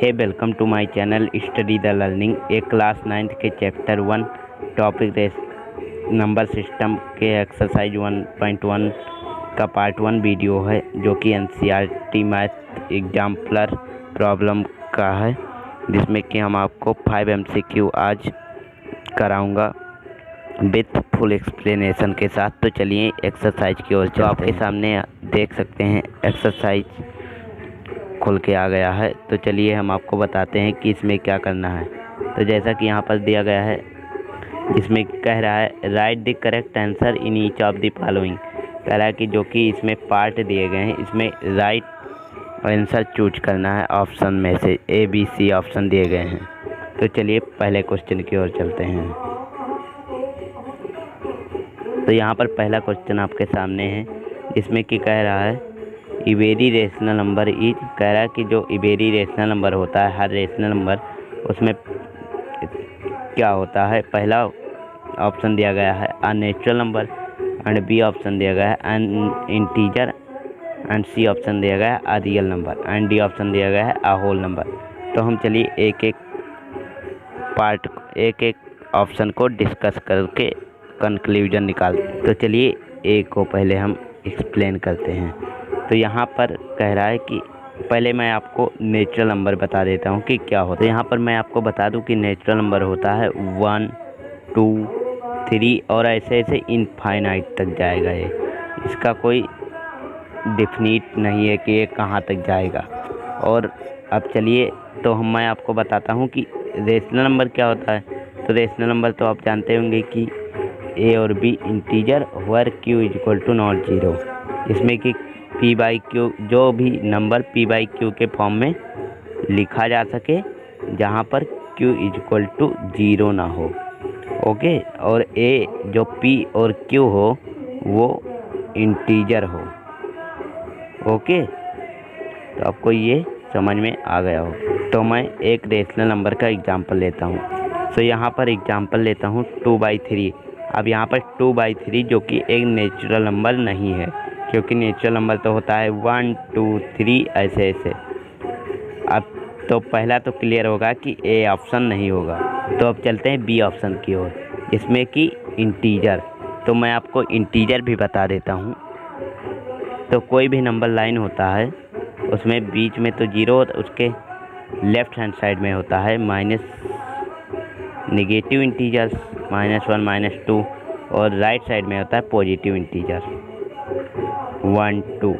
Hey welcome to my channel study the learning. एक class 9th के chapter 1 topic number system के exercise 1.1 का part 1 video है, जो कि एनसीईआरटी मैथ एग्जाम्पलर प्रॉब्लम का है, जिसमें कि हम आपको 5 MCQ आज कराऊंगा विथ फुल एक्सप्लेनेशन के साथ। तो चलिए एक्सरसाइज की ओर चलते हैं। आपके सामने देख सकते हैं एक्सरसाइज खुल के आ गया है। तो चलिए हम आपको बताते हैं कि इसमें क्या करना है। तो जैसा कि यहाँ पर दिया गया है, जिसमें कह रहा है right the correct answer in each of the following. कह रहा है कि जो कि इसमें पार्ट दिए गए हैं, इसमें राइट आंसर चूज करना है ऑप्शन में से। ABC ऑप्शन दिए गए हैं। तो चलिए पहले क्वेश्चन की ओर चलते हैं। तो यहाँ पर पहला क्वेश्चन आपके सामने है, जिसमें कि कह रहा है इवेरी रेशनल नंबर इज। कह रहा है कि जो इवेरी रेशनल नंबर होता है, हर रेशनल नंबर, उसमें क्या होता है। पहला ऑप्शन दिया गया है a natural number, and B option दिया गया है an integer, and C option दिया गया है a real number, and D option दिया गया है अ होल नंबर। तो हम चलिए एक एक ऑप्शन को डिस्कस करके कंक्लूजन निकालते। तो चलिए ए को पहले हम एक्सप्लेन करते हैं। तो यहाँ पर कह रहा है कि पहले मैं आपको नेचुरल नंबर बता देता हूँ कि क्या होता है। यहाँ पर मैं आपको बता दूँ कि नेचुरल नंबर होता है 1, 2, 3 और ऐसे ऐसे इनफाइनाइट तक जाएगा। ये इसका कोई डिफिनिट नहीं है कि ये कहाँ तक जाएगा। और अब चलिए तो मैं आपको बताता हूँ कि रेशनल नंबर क्या होता है। तो रेशनल नंबर तो आप जानते होंगे कि A और B integer where Q is equal to not 0, जिसमें कि P/Q जो भी नंबर P/Q के फॉर्म में लिखा जा सके, जहाँ पर Q इज इक्वल टू 0 ना हो। ओके, और A जो P और Q हो वो इंटीजर हो। ओके, तो आपको ये समझ में आ गया हो। तो मैं एक रेशनल नंबर का एग्जांपल लेता हूँ। तो यहाँ पर एग्जांपल लेता हूँ 2/3। अब यहाँ पर 2/3 जो कि एक नेचुरल नंबर नहीं है, क्योंकि नेचुरल नंबर तो होता है 1, 2, 3 ऐसे ऐसे। अब तो पहला तो क्लियर होगा कि A ऑप्शन नहीं होगा। तो अब चलते हैं B ऑप्शन की ओर, जिसमें कि इंटीजर। तो मैं आपको इंटीजर भी बता देता हूँ। तो कोई भी नंबर लाइन होता है, उसमें बीच में तो 0, उसके लेफ्ट हैंड साइड में होता है माइनस नेगेटिव इंटीजर्स -1, -2, और राइट साइड में होता है पॉजिटिव इंटीजर 1, 2।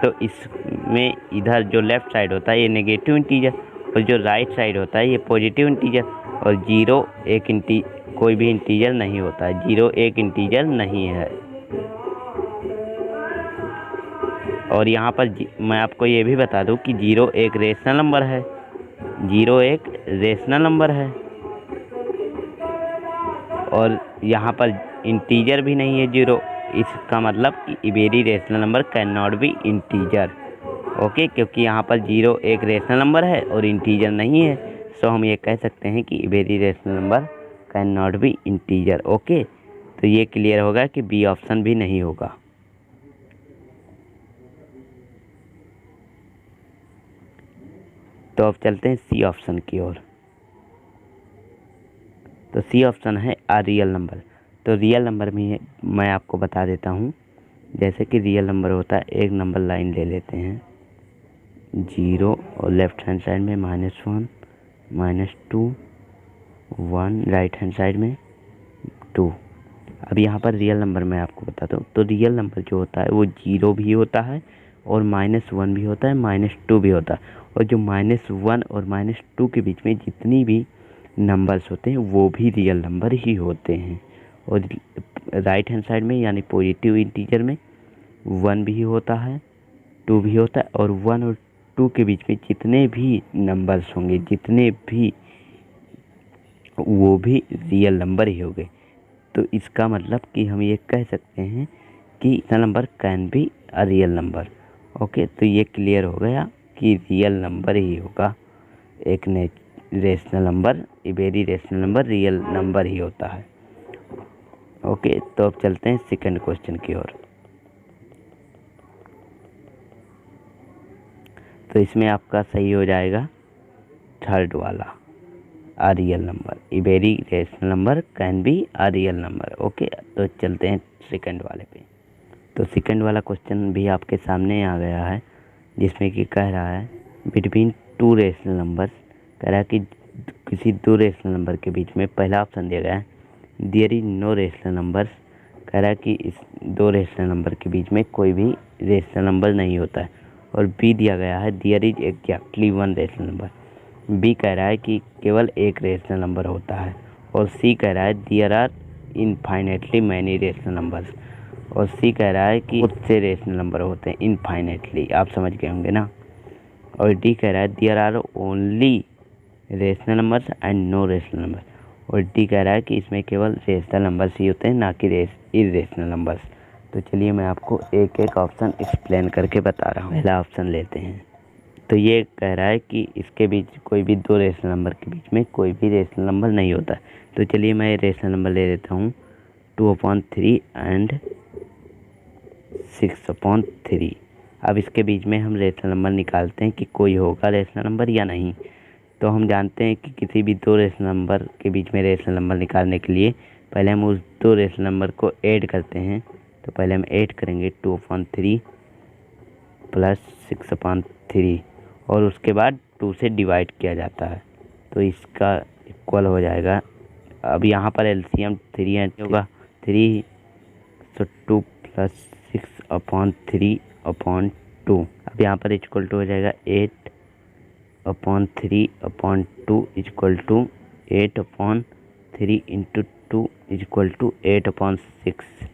तो इसमें इधर जो लेफ्ट साइड होता है ये नेगेटिव इंटीजर, और जो राइट साइड होता है ये पॉजिटिव इंटीजर। और 0 कोई भी इंटीजर नहीं होता है। 0 एक इंटीजर नहीं है। और यहाँ पर मैं आपको ये भी बता दूँ कि 0 एक रेशनल नंबर है। 0 एक रेशनल नंबर है, और यहाँ पर इंटीजर भी नहीं है 0। इसका मतलब कि every rational number can not be integer. Okay, क्योंकि यहाँ पर 0 एक रेशनल नंबर है और इंटीजर नहीं है, सो हम ये कह सकते हैं कि every rational number can not be integer. Okay, तो ये क्लियर होगा कि बी ऑप्शन भी नहीं होगा। तो अब चलते हैं सी ऑप्शन की ओर। तो सी ऑप्शन है अ रियल नंबर। तो रियल नंबर में मैं आपको बता देता हूँ। जैसे कि रियल नंबर होता है, एक नंबर लाइन ले लेते हैं 0 और लेफ्ट हैंड साइड में -1, -2, 1 राइट हैंड साइड में 2। अब यहाँ पर रियल नंबर मैं आपको बताता हूँ। तो रियल नंबर जो होता है वो 0 भी होता है, और -1 भी होता है, -2 भी होता है। और जो -1 और -2 के बीच में जितनी भी नंबर्स होते हैं वो भी रियल नंबर ही होते हैं। और राइट हैंड साइड में यानी पॉजिटिव इंटीजर में 1 भी होता है, 2 भी होता है, और 1 और 2 के बीच में जितने भी नंबर्स होंगे, जितने भी, वो भी रियल नंबर ही होंगे। तो इसका मतलब कि हम ये कह सकते हैं कि number can be a real number. Okay, तो ये क्लियर हो गया कि रियल नंबर ही होगा। एक rational number, every rational number real number ही होता है। ओके, तो अब चलते हैं सेकंड क्वेश्चन की ओर। तो इसमें आपका सही हो जाएगा थर्ड वाला अ real number, a very rational number can be a real number. Okay, तो चलते हैं सेकंड वाले पे। तो सेकंड वाला क्वेश्चन भी आपके सामने आ गया है, जिसमें कि कह रहा है बिटवीन टू रेशनल नंबर्स, कह रहा है कि किसी दो रेशनल नंबर के बीच में, पहला ऑप्शन दिया गया है there is no rational numbers, कह रहा है कि इस दो रेशनल नंबर के बीच में कोई भी रेशनल नंबर नहीं होता है। और बी दिया गया है there is exactly one rational number, B कह रहा है कि केवल एक रेशनल नंबर होता है। और सी कह रहा है there are infinitely many rational numbers, और सी कह रहा है कि बहुत से रेशनल नंबर होते हैं इनफाइनेटली, आप समझ गए होंगे ना। और डी कह रहा है there are only rational numbers and no rational number, और डी कह रहा है कि इसमें केवल रेशनल नंबर्स ही होते हैं, ना कि इर्रेशनल नंबर्स। तो चलिए मैं आपको एक एक ऑप्शन एक्सप्लेन करके बता रहा हूँ। पहला ऑप्शन लेते हैं। तो ये कह रहा है कि इसके बीच कोई भी दो रेशनल नंबर के बीच में कोई भी रेशनल नंबर नहीं होता। तो चलिए मैं रेशनल नंबर ले लेता हूँ 2/3 एंड 6/3। अब इसके बीच में हम रेशनल नंबर निकालते हैं कि कोई होगा रेशनल नंबर या नहीं। तो हम जानते हैं कि किसी भी दो रेशनल नंबर के बीच में रेशनल नंबर निकालने के लिए पहले हम उस दो रेशनल नंबर को ऐड करते हैं। तो पहले हम ऐड करेंगे 2/3 प्लस 6/3, और उसके बाद 2 से डिवाइड किया जाता है, तो इसका इक्वल हो जाएगा। अब यहाँ पर एलसीएम 3 होगा, 3 तो 2 प्लस 6/3/2। अब यहाँ पर इक्वल टू हो जाएगा 8/3/2 equal to 8/3 into 2 equal to 8/6।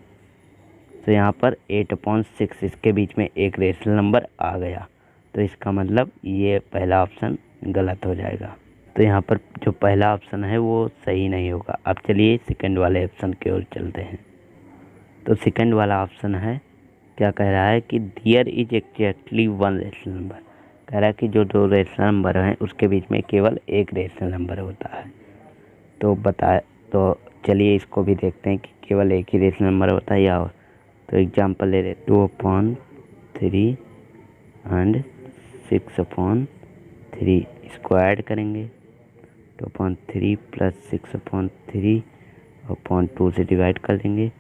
तो यहाँ पर 8/6 इसके बीच में एक रेशनल नंबर आ गया, तो इसका मतलब ये पहला ऑप्शन गलत हो जाएगा। तो यहाँ पर जो पहला ऑप्शन है वो सही नहीं होगा। अब चलिए सेकंड वाले ऑप्शन की ओर चलते हैं। तो सेकंड वाला ऑप्शन है, क्या कह रहा है कि there is exactly one rational number, कह रहा है कि जो दो रेशनल नंबर हैं उसके बीच में केवल एक रेशनल नंबर होता है। तो चलिए इसको भी देखते हैं कि केवल एक ही रेशनल नंबर होता है या और। तो एग्जांपल ले रहे 2/3 एंड 6/3, इसको ऐड करेंगे 2/3 प्लस 6/3/2 से डिवाइड कर देंगे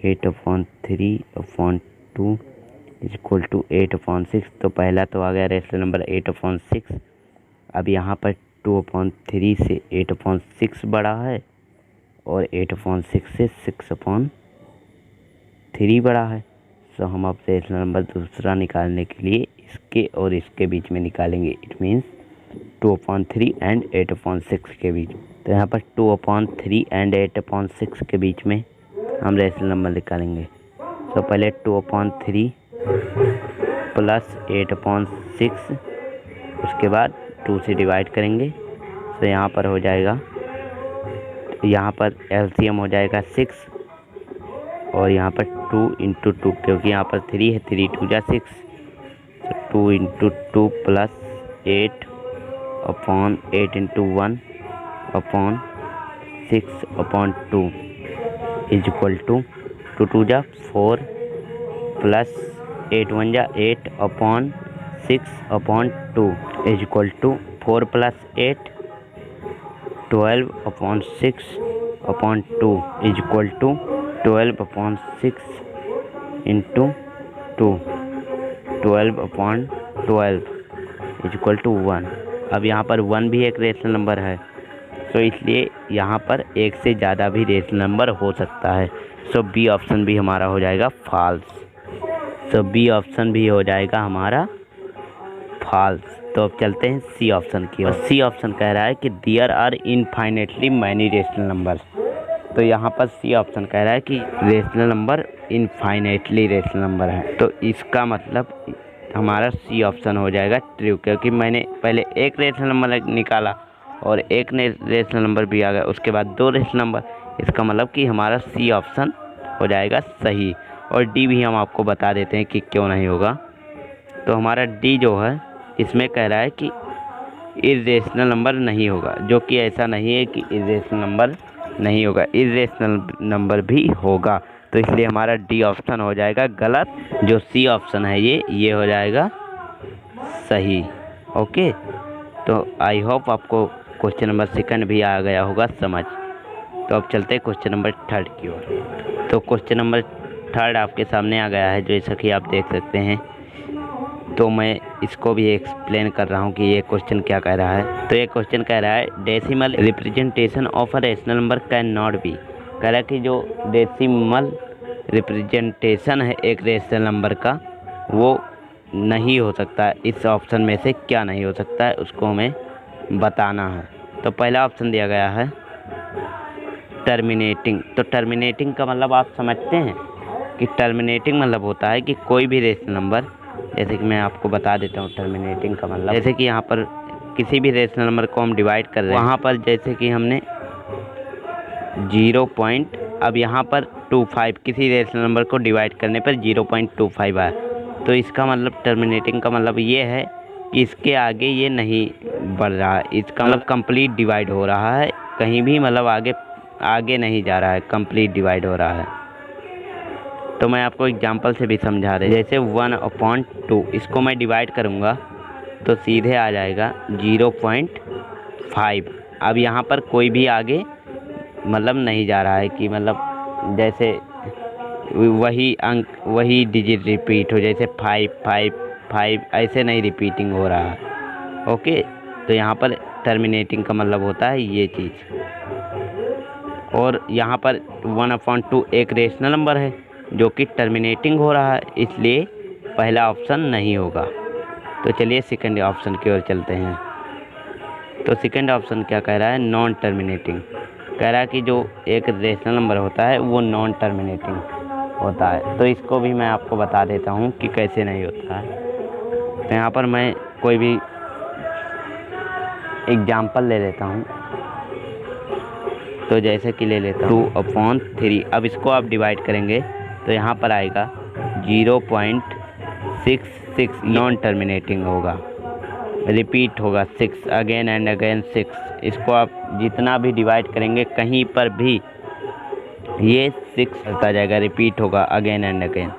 8/3/2 इक्वल टू 8/6। तो पहला तो आ गया रेशनल नंबर 8/6। अब यहाँ पर 2/3 से 8/6 बड़ा है और 8/6 से 6/3 बड़ा है। तो हम अब रेशनल नंबर दूसरा निकालने के लिए इसके और इसके बीच में निकालेंगे। इट मीन्स 2/3 एंड 8/6 के बीच। तो यहाँ पर 2/3 एंड 8/6 के बीच में हम रेशनल नंबर निकालेंगे। तो पहले 2/3 प्लस 8/6, उसके बाद 2 से डिवाइड करेंगे। तो यहाँ पर हो जाएगा, यहाँ पर एलसीएम हो जाएगा 6 और यहाँ पर 2 इंटू 2, क्योंकि यहाँ पर 3 है, 3 2 जा 6। तो 2 into 2 plus 8/8 into 1/6/2 is equal to 2 2 जा 4 प्लस 8 1 जा 8/6/2 is equal to 4 plus 8 12/6/2 is equal to 12/6 into 2 12/12 is equal to 1। अब यहाँ पर 1 भी एक रेशनल नंबर है, तो इसलिए यहाँ पर एक से ज़्यादा भी रेशनल नंबर हो सकता है। सो बी ऑप्शन भी हमारा हो जाएगा फॉल्स। सो बी ऑप्शन भी हो जाएगा हमारा फॉल्स। तो अब चलते हैं सी ऑप्शन की ओर। सी ऑप्शन कह रहा है कि there are infinitely many rational numbers. तो यहाँ पर सी ऑप्शन कह रहा है कि rational number infinitely rational number है। तो इसका मतलब हमारा सी ऑप्शन हो जाएगा ट्रू, क्योंकि मैंने पहले एक रेशनल नंबर निकाला और एक रेशनल नंबर भी आ गया, उसके बाद दो रेशनल नंबर। इसका मतलब कि हमारा सी ऑप्शन हो जाएगा सही। और डी भी हम आपको बता देते हैं कि क्यों नहीं होगा। तो हमारा डी जो है इसमें कह रहा है कि इर्रेशनल नंबर नहीं होगा, जो कि ऐसा नहीं है कि इर्रेशनल नंबर नहीं होगा, इर्रेशनल नंबर भी होगा। तो इसलिए हमारा डी ऑप्शन हो जाएगा गलत, जो सी ऑप्शन है ये हो जाएगा सही। ओके, तो आई होप आपको क्वेश्चन नंबर सेकंड भी आ गया होगा समझ। तो अब चलते हैं क्वेश्चन नंबर थर्ड की ओर। तो क्वेश्चन नंबर थर्ड आपके सामने आ गया है, जैसा कि आप देख सकते हैं। तो मैं इसको भी एक्सप्लेन कर रहा हूँ कि ये क्वेश्चन क्या कह रहा है। तो ये क्वेश्चन कह रहा है decimal representation of a rational number can not B. कह रहा है कि जो डेसिमल रिप्रेजेंटेशन है एक रेशनल नंबर का, वो नहीं हो सकता है। इस ऑप्शन में से क्या नहीं हो सकता है उसको हमें बताना है। तो पहला ऑप्शन दिया गया है टर्मिनेटिंग। तो टर्मिनेटिंग का मतलब आप समझते हैं कि टर्मिनेटिंग मतलब होता है कि कोई भी रेशनल नंबर, जैसे कि मैं आपको बता देता हूँ टर्मिनेटिंग का मतलब, जैसे कि यहाँ पर किसी भी रेशनल नंबर को हम डिवाइड कर रहे हैं, वहाँ पर जैसे कि हमने 0 पॉइंट, अब यहाँ पर 25 किसी रेशनल नंबर को डिवाइड करने पर 0.25 आया, तो इसका मतलब टर्मिनेटिंग का मतलब ये है कि इसके आगे ये नहीं बढ़ रहा है। इसका मतलब कंप्लीट डिवाइड हो रहा है, कहीं भी मतलब आगे नहीं जा रहा है, कंप्लीट डिवाइड हो रहा है। तो मैं आपको एग्जांपल से भी समझा रहे, जैसे 1/2 इसको मैं डिवाइड करूँगा तो सीधे आ जाएगा 0.5। अब यहाँ पर कोई भी आगे मतलब नहीं जा रहा है कि मतलब जैसे वही अंक वही डिजिट रिपीट हो, जैसे 5 5 5 ऐसे नहीं रिपीटिंग हो रहा है। ओके, तो यहाँ पर टर्मिनेटिंग का मतलब होता है ये चीज़। और यहाँ पर 1/2 एक रेशनल नंबर है जो कि टर्मिनेटिंग हो रहा है, इसलिए पहला ऑप्शन नहीं होगा। तो चलिए सेकंड ऑप्शन की ओर चलते हैं। तो सेकंड ऑप्शन क्या कह रहा है, नॉन टर्मिनेटिंग। कह रहा है कि जो एक रेशनल नंबर होता है वो नॉन टर्मिनेटिंग होता है। तो इसको भी मैं आपको बता देता हूँ कि कैसे नहीं होता है। तो यहाँ पर मैं कोई भी एग्जाम्पल ले लेता हूँ। तो जैसे कि ले लेता हूँ 2/3। अब इसको आप डिवाइड करेंगे तो यहाँ पर आएगा 0.66, नॉन टर्मिनेटिंग होगा, रिपीट होगा 6 अगेन एंड अगेन 6। इसको आप जितना भी डिवाइड करेंगे कहीं पर भी ये 6 होता जाएगा, रिपीट होगा अगेन एंड अगेन।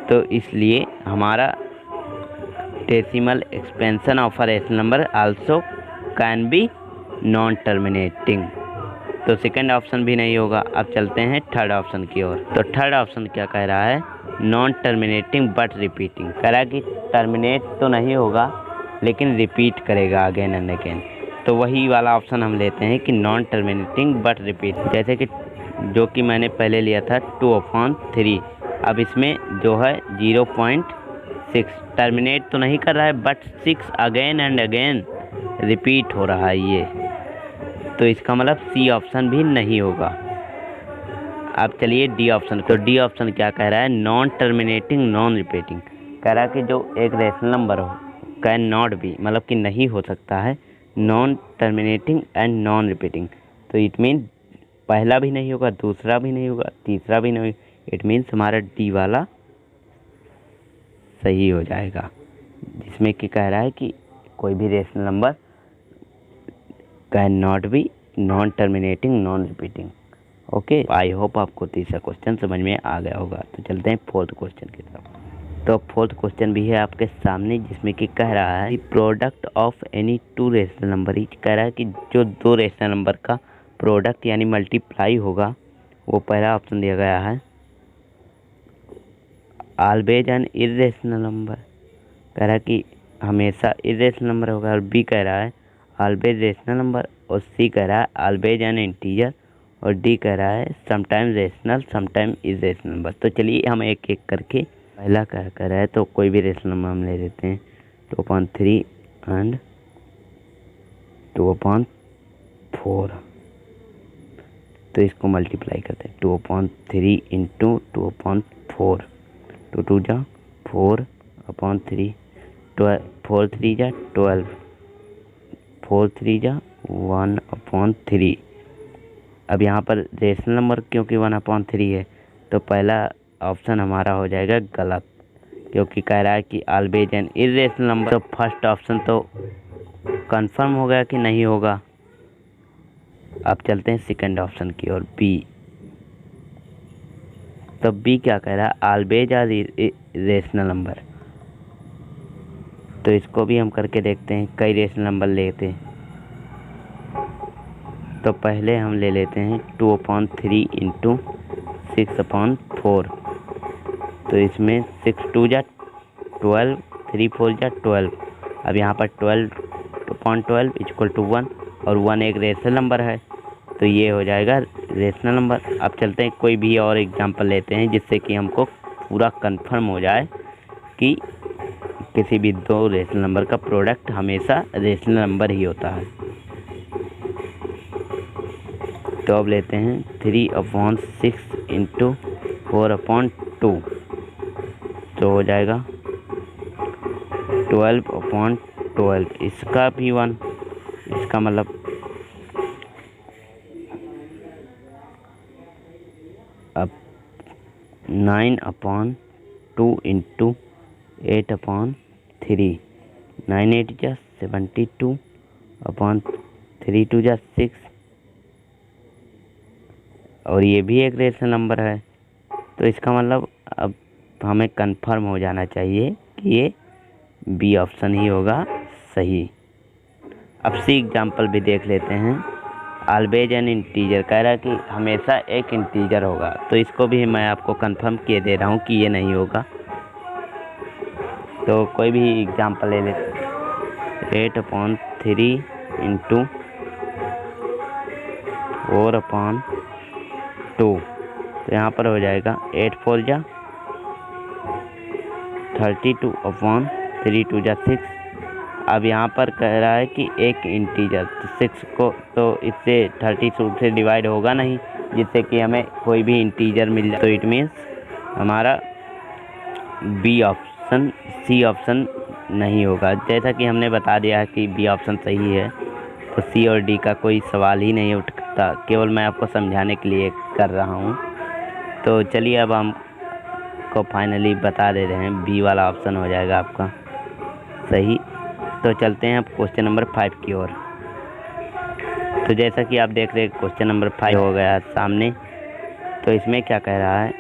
तो इसलिए हमारा decimal expansion of a rational number also can be non terminating. तो सेकंड ऑप्शन भी नहीं होगा। अब चलते हैं थर्ड ऑप्शन की ओर। तो थर्ड ऑप्शन क्या कह रहा है, नॉन टर्मिनेटिंग बट रिपीटिंग। कह रहा है कि टर्मिनेट तो नहीं होगा लेकिन रिपीट करेगा अगेन एंड अगेन। तो वही वाला ऑप्शन हम लेते हैं कि नॉन टर्मिनेटिंग बट रिपीट, जैसे कि जो कि मैंने पहले लिया था 2/3। अब इसमें जो है 0.6 टर्मिनेट तो नहीं कर रहा है but 6 again and again repeat हो रहा है ये, तो इसका मतलब सी ऑप्शन भी नहीं होगा। अब चलिए डी ऑप्शन। तो डी ऑप्शन क्या कह रहा है, नॉन टर्मिनेटिंग नॉन रिपीटिंग। कह रहा है कि जो एक रेशनल नंबर हो कैन नॉट बी, मतलब कि नहीं हो सकता है, non terminating and non repeating. तो इट मीन पहला भी नहीं होगा, दूसरा भी नहीं होगा, तीसरा भी नहीं। इट मीन्स हमारा डी वाला सही हो जाएगा, जिसमें कि कह रहा है कि कोई भी rational number can not B non terminating non repeating. Okay, I hope आपको तीसरा क्वेश्चन समझ में आ गया होगा। तो चलते हैं फोर्थ क्वेश्चन की तरफ। तो फोर्थ क्वेश्चन भी है आपके सामने, जिसमें कि कह रहा है product of any two rational number. कह रहा है कि जो दो रेशनल नंबर का प्रोडक्ट यानी मल्टीप्लाई होगा, वो पहला ऑप्शन दिया गया है ऑलवेज एन इर्रेशनल नंबर। कह रहा है कि हमेशा इर्रेशनल नंबर होगा। और बी कह रहा है ऑलवेज रेशनल नंबर। और सी कह रहा है ऑलवेज एन इंटीजर। और डी कह रहा है sometime rational sometime irrational number. तो चलिए हम एक एक करके, पहला क्या कह रहा है, तो कोई भी रेशनल नंबर हम ले लेते हैं 2/3 एंड 2/4। तो इसको मल्टीप्लाई करते हैं 2/3 इंटू 2/4, 2 2 जा 4/3, 4 3 जा 12, 4 3 जा 1/3। अब यहाँ पर रेशनल नंबर क्योंकि 1/3 है, तो पहला ऑप्शन हमारा हो जाएगा गलत, क्योंकि कह रहा है कि ऑलवेज एन इर्रेशनल नंबर। तो फर्स्ट ऑप्शन तो कंफर्म हो गया कि नहीं होगा। अब चलते हैं सेकंड ऑप्शन की ओर, बी। तो बी क्या कह रहा है, ऑलवेज आर रेशनल नंबर। तो इसको भी हम करके देखते हैं, कई रेशनल नंबर लेते हैं। तो पहले हम ले लेते हैं 2/3 इंटू 6/4। तो इसमें 6 2 जा 12, 3 4 जा 12। अब यहाँ पर 12/12 इक्वल टू 1, और 1 एक रेशनल नंबर है, तो ये हो जाएगा रेशनल नंबर। अब चलते हैं कोई भी और एग्जांपल लेते हैं जिससे कि हमको पूरा कंफर्म हो जाए कि किसी भी दो रेशनल नंबर का प्रोडक्ट हमेशा रेशनल नंबर ही होता है। तो अब लेते हैं 3/6 इंटू 4/2। तो हो जाएगा 12/12। इसका भी 1, इसका मतलब अब 9/2 इंटू 8/3। 9 8 जा 72/3 2 जा 6, और ये भी एक रेशनल नंबर है। तो इसका मतलब अब हमें कंफर्म हो जाना चाहिए कि ये बी ऑप्शन ही होगा सही। अब सी एग्जाम्पल भी देख लेते हैं। ऑलवेज एन इंटीजर कह रहा है कि हमेशा एक इंटीजर होगा, तो इसको भी मैं आपको कंफर्म किए दे रहा हूँ कि ये नहीं होगा। तो कोई भी एग्जाम्पल ले लेते हैं। 8/3 इंटू 4/2। तो यहाँ पर हो जाएगा 8 4 जा 32/3 2 जा 6। अब यहाँ पर कह रहा है कि एक इंटीजर, तो 6 को तो इससे 32 से डिवाइड होगा नहीं, जिससे कि हमें कोई भी इंटीजर मिल जाए। तो इट मीन्स हमारा बी ऑप्शन, सी ऑप्शन नहीं होगा। जैसा कि हमने बता दिया है कि बी ऑप्शन सही है, तो सी और डी का कोई सवाल ही नहीं उठता, केवल मैं आपको समझाने के लिए कर रहा हूँ। तो चलिए अब हम को फाइनली बता दे रहे हैं, बी वाला ऑप्शन हो जाएगा आपका सही। तो चलते हैं अब क्वेश्चन नंबर 5 की ओर। तो जैसा कि आप देख रहे हैं क्वेश्चन नंबर 5 हो गया सामने। तो इसमें क्या कह रहा है,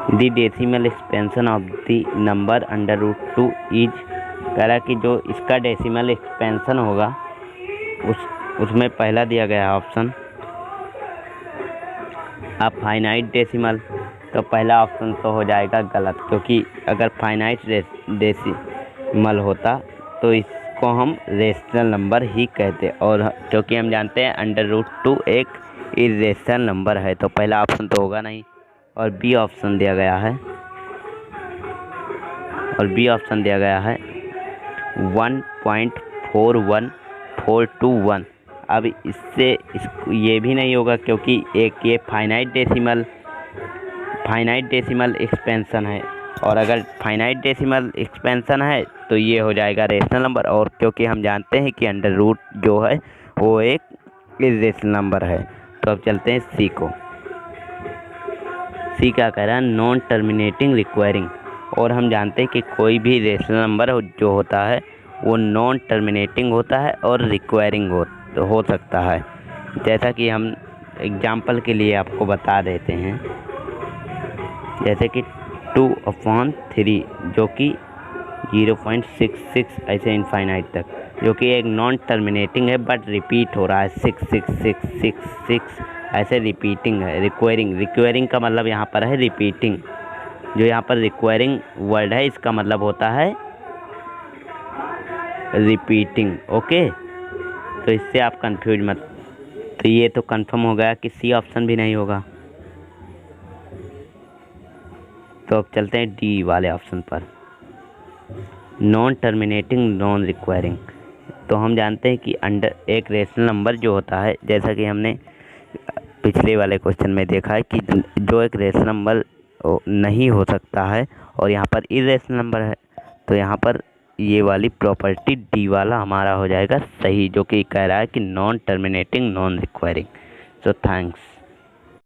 the decimal expansion of the number √2 is, कह रहा है कि जो इसका डेसिमल एक्सपेंशन होगा उसमें पहला दिया गया ऑप्शन अब फाइनाइट डेसिमल। तो पहला ऑप्शन तो हो जाएगा गलत, क्योंकि अगर फाइनाइट डेसिमल होता तो इसको हम रेशनल नंबर ही कहते, और क्योंकि हम जानते हैं √2 एक इरेशनल नंबर है, तो पहला ऑप्शन तो होगा नहीं। और बी ऑप्शन दिया गया है, 1.41421। अब इससे ये भी नहीं होगा, क्योंकि एक ये फाइनाइट डेसिमल एक्सपेंशन है, और अगर फाइनाइट डेसिमल एक्सपेंशन है तो ये हो जाएगा रेशनल नंबर, और क्योंकि हम जानते हैं कि अंडर रूट जो है वो एक इरेशनल नंबर है। तो अब चलते हैं सी को। सी क्या कह रहा है, नॉन टर्मिनेटिंग रिक्वायरिंग, और हम जानते हैं कि कोई भी रेशनल नंबर जो होता है वो नॉन टर्मिनेटिंग होता है और रिक्वायरिंग हो सकता है। जैसा कि हम एग्जाम्पल के लिए आपको बता देते हैं, जैसे कि 2/3 जो कि 0.66 ऐसे इनफाइनाइट तक, जो कि एक नॉन टर्मिनेटिंग है बट रिपीट हो रहा है 66666 ऐसे रिपीटिंग है। रिक्वायरिंग का मतलब यहाँ पर है रिपीटिंग। जो यहाँ पर रिक्वायरिंग वर्ड है इसका मतलब होता है रिपीटिंग। ओके, तो इससे आप कंफ्यूज मत। तो ये तो कंफर्म हो गया कि सी ऑप्शन भी नहीं होगा। तो अब चलते हैं डी वाले ऑप्शन पर, नॉन टर्मिनेटिंग नॉन रिक्वायरिंग। तो हम जानते हैं कि अंडर एक रेशनल नंबर जो होता है, जैसा कि हमने पिछले वाले क्वेश्चन में देखा है कि जो एक रेशनल नंबर नहीं हो सकता है और यहाँ पर इरेशनल नंबर है, तो यहाँ पर ये वाली प्रॉपर्टी डी वाला हमारा हो जाएगा सही, जो कि कह रहा है कि non terminating non requiring. So thanks.